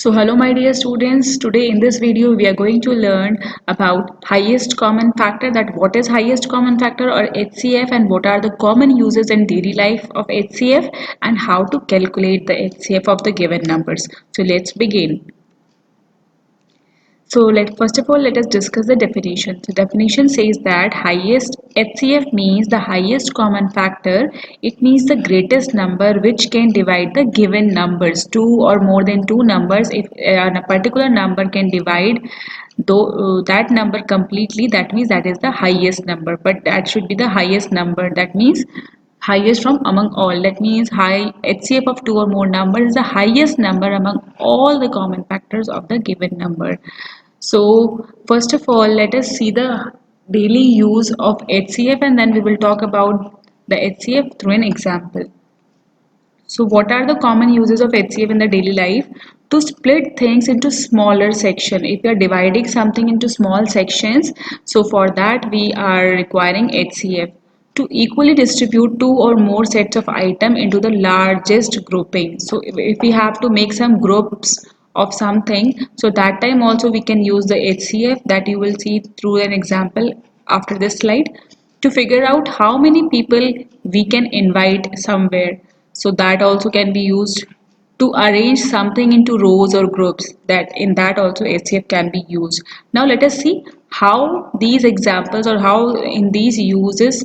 So hello my dear students, today in this video we are going to learn about highest common factor, that what is highest common factor or HCF, and what are the common uses in daily life of HCF, and how to calculate the HCF of the given numbers. So let's begin. So first of all let us discuss the definition. The definition says that highest HCF means the highest common factor. It means the greatest number which can divide the given numbers, two or more than two numbers. If a particular number can divide though that number completely, that means that is the highest number. But that should be the highest number. That means highest from among all. That means high HCF of two or more numbers is the highest number among all the common factors of the given number. So first of all, let us see the daily use of HCF, and then we will talk about the HCF through an example. So what are the common uses of HCF in the daily life? To split things into smaller section. If you are dividing something into small sections, so for that we are requiring HCF. To equally distribute two or more sets of item into the largest grouping. So if we have to make some groups of something, so that time also we can use the HCF, that you will see through an example after this slide. To figure out how many people we can invite somewhere, so that also can be used. To arrange something into rows or groups, that in that also HCF can be used. Now let us see how these examples, or how in these uses,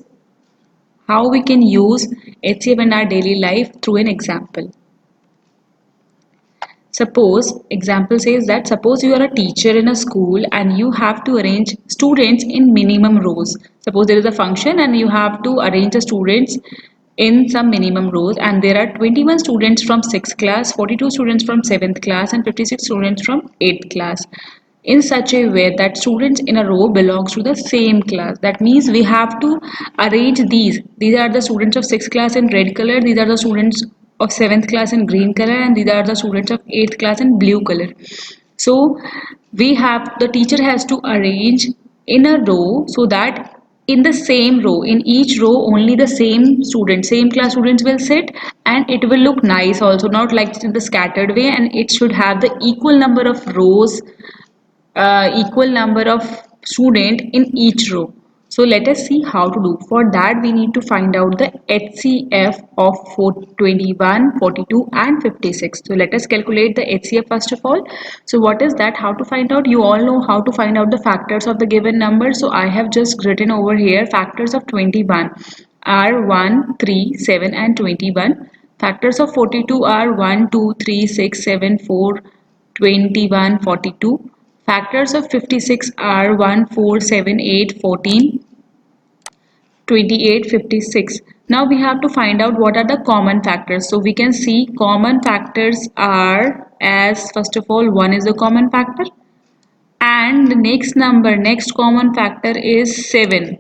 how we can use HCF in our daily life through an example. Suppose, example says that suppose you are a teacher in a school and you have to arrange students in minimum rows. Suppose there is a function and you have to arrange the students in some minimum rows, and there are 21 students from 6th class, 42 students from 7th class, and 56 students from 8th class, in such a way that students in a row belongs to the same class. That means we have to arrange these are the students of 6th class in red color, these are the students of 7th class in green color, and these are the students of 8th class in blue color. So the teacher has to arrange in a row, so that in the same row, in each row only the same class students will sit, and it will look nice also, not like in the scattered way, and it should have the equal number of rows, equal number of student in each row. So let us see how to do. For that we need to find out the HCF of 21, 42 and 56. So let us calculate the HCF first of all. So what is that? How to find out? You all know how to find out the factors of the given number. So I have just written over here factors of 21 are 1, 3, 7 and 21. Factors of 42 are 1, 2, 3, 6, 7, 4, 21, 42. Factors of 56 are 1, 4, 7, 8, 14, 28, 56. Now we have to find out what are the common factors. So we can see common factors are, as first of all 1 is the common factor, and the next common factor is 7,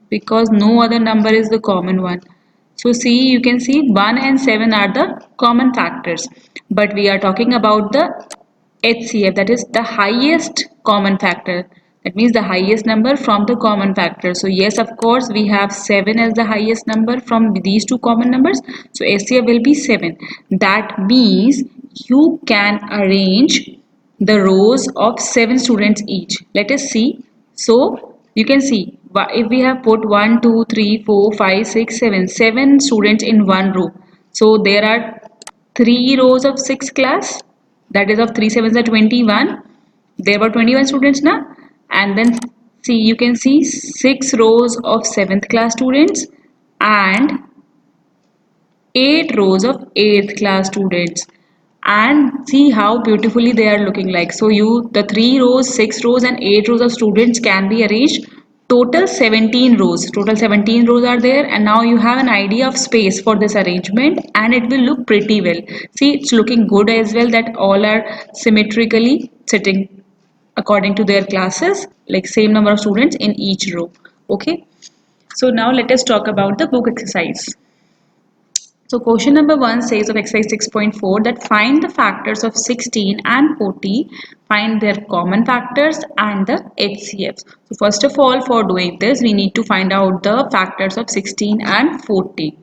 because no other number is the common one. So see, you can see 1 and 7 are the common factors, but we are talking about the HCF, that is the highest common factor. That means the highest number from the common factor. So yes, of course, we have 7 as the highest number from these two common numbers. So HCF will be 7. That means you can arrange the rows of 7 students each. Let us see. So you can see if we have put 1, 2, 3, 4, 5, 6, 7, 7 students in one row. So there are 3 rows of 6th class, that is of 3 sevens are 21. There were 21 students now, and then see, you can see 6 rows of 7th class students and 8 rows of 8th class students, and see how beautifully they are looking like. So the 3 rows, 6 rows and 8 rows of students can be arranged. Total 17 rows are there, and now you have an idea of space for this arrangement, and it will look pretty well. See, it's looking good as well, that all are symmetrically sitting according to their classes, like same number of students in each row. Okay, so now let us talk about the book exercise. So question number 1 says of exercise 6.4 that find the factors of 16 and 40, find their common factors and the HCFs. So first of all, for doing this, we need to find out the factors of 16 and 40.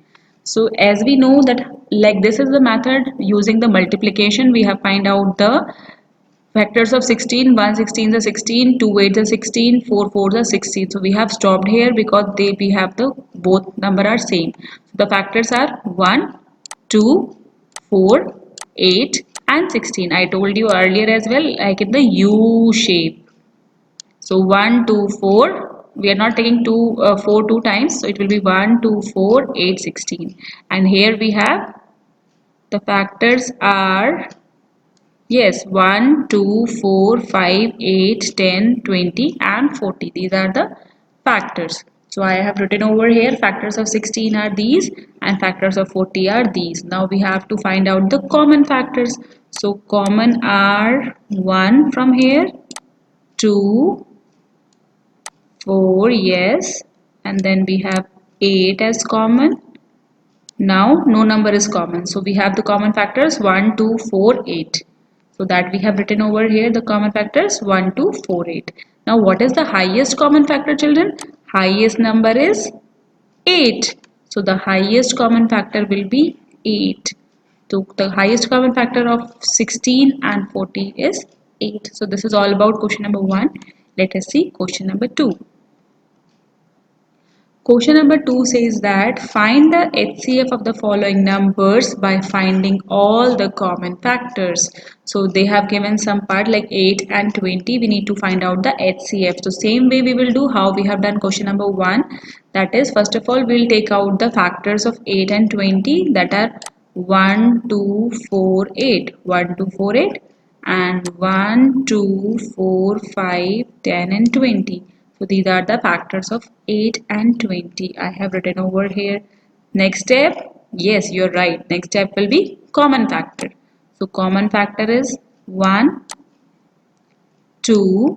So as we know that, like, this is the method using the multiplication we have find out the factors of 16. 1 16 is 16, 2 8 is 16, 4 4 is 16. So we have stopped here because we have the both number are same. So the factors are 1, 2, 4, 8 and 16. I told you earlier as well, like in the U shape. So 1, 2, 4. We are not taking 4 two times. So it will be 1, 2, 4, 8, 16. And here we have the factors are, yes, 1, 2, 4, 5, 8, 10, 20 and 40. These are the factors. So I have written over here factors of 16 are these and factors of 40 are these. Now we have to find out the common factors. So common are 1 from here, 2, 4, yes, and then we have 8 as common. Now no number is common. So we have the common factors 1, 2, 4, 8. So that we have written over here the common factors 1, 2, 4, 8. Now what is the highest common factor, children? Highest number is 8. So the highest common factor will be 8. So the highest common factor of 16 and 40 is 8. So this is all about question number 1. Let us see question number 2. Question number 2 says that find the HCF of the following numbers by finding all the common factors. So they have given some part like 8 and 20. We need to find out the HCF. So same way we will do how we have done question number 1. That is, first of all, we will take out the factors of 8 and 20, that are 1, 2, 4, 8. 1, 2, 4, 8 and 1, 2, 4, 5, 10 and 20. So these are the factors of 8 and 20. I have written over here. Next step, yes, you're right. Next step will be common factor. So common factor is 1, 2,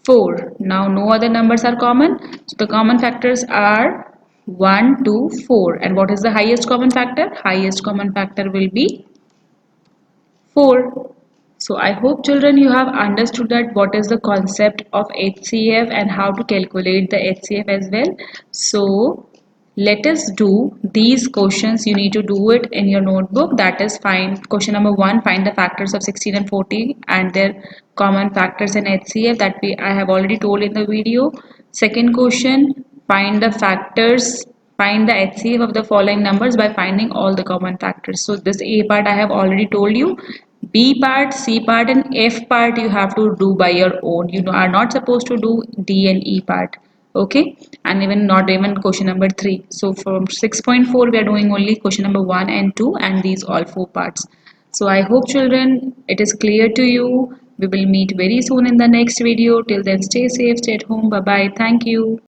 4. Now no other numbers are common. So the common factors are 1, 2, 4. And what is the highest common factor? Highest common factor will be 4. So I hope, children, you have understood that what is the concept of HCF and how to calculate the HCF as well. So let us do these questions. You need to do it in your notebook. That is, find question number 1, find the factors of 16 and 40 and their common factors in HCF, that I have already told in the video. Second question, find the factors, find the HCF of the following numbers by finding all the common factors. So this A part I have already told you. B part, C part and F part you have to do by your own. You are not supposed to do D and E part. Okay, and even not even question number 3. So from 6.4 we are doing only question number 1 and 2 and these all 4 parts. So I hope, children, it is clear to you. We will meet very soon in the next video. Till then, stay safe, stay at home. Bye bye. Thank you.